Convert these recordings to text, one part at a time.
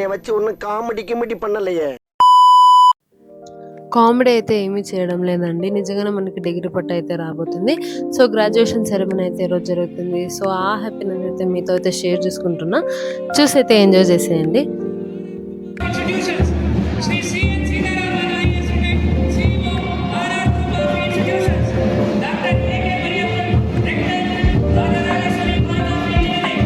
வச்சு ஒன்னும் காமெடி கிமெடி பண்ணலையே. కామెడీ అయితే ఏమీ చేయడం లేదండి. నిజంగానే మనకి డిగ్రీ పట్టా అయితే రాబోతుంది. సో, గ్రాడ్యుయేషన్ సెరమనీ అయితే ఈరోజు జరుగుతుంది. సో, ఆ హ్యాపీనెస్ అయితే మీతో అయితే షేర్ చేసుకుంటున్నా. చూసైతే ఎంజాయ్ చేసేయండి. Institutions. Sri C.N. Sitaraman IAS student, CEO, RR Group of Institutions. Dr. A.K. Mariappan, Rector, Radharajeshwari Mata Engineering.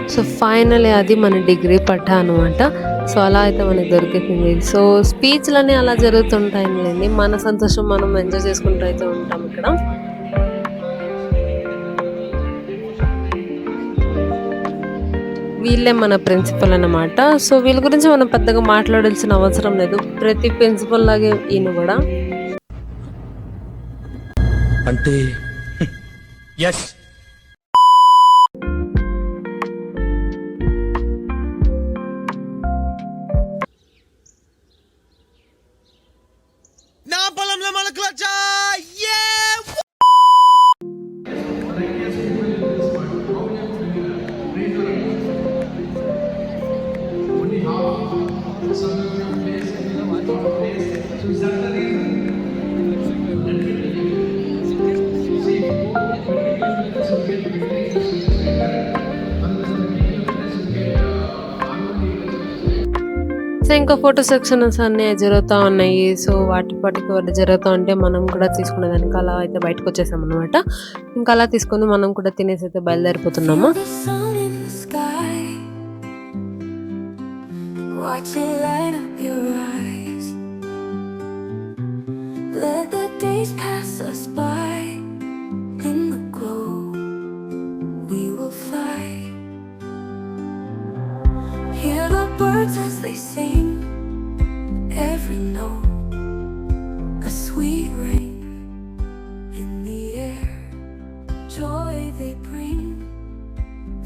So, finally అది మన డిగ్రీ పట్టా అనమాట. సో, అలా అయితే మనకి దొరికింది. సో, స్పీచ్‌లన్నీ అలా జరుగుతుంటాయిలెండి. మన సంతోషం మనం ఎంజాయ్ చేసుకుంటూ అయితే ఉంటాం ఇక్కడ. వీళ్ళే మన ప్రిన్సిపల్ అన్నమాట. సో, వీళ్ళ గురించి మనం పెద్దగా మాట్లాడాల్సిన అవసరం లేదు. ప్రతి ప్రిన్సిపల్ లాగే ఈయన కూడా. అంటే ఎస్ నా పొలంలో మొలకలొచ్చా. సో, ఇంకా ఫోటో సెక్షన్స్ అన్నీ జరుగుతూ ఉన్నాయి. సో, వాటికి వాటి జరుగుతూ ఉంటే మనం కూడా తీసుకునేదానికి అలా అయితే బయటకు వచ్చేసాం అనమాట. ఇంకా అలా తీసుకొని మనం కూడా తినేసి అయితే బయలుదేరిపోతున్నాము. The sun in the sky, watch it light up your eyes. Let the days pass us by. In the glow, we will fly. Hear the birds as they sing. Every note, a sweet rain in the air. Joy they bring.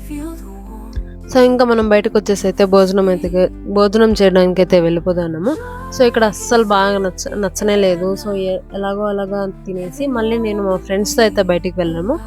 Feel the warmth. So, ఇంకా మనం బయటకు వచ్చేసి అయితే భోజనం చేయడానికి అయితే వెళ్ళిపోతున్నాము. So, ఇక్కడ అస్సలు బాగా నచ్చనే లేదు. సో, ఎలాగో అలాగా తినేసి మళ్ళీ నేను మా ఫ్రెండ్స్తో అయితే బయటికి వెళ్ళాము.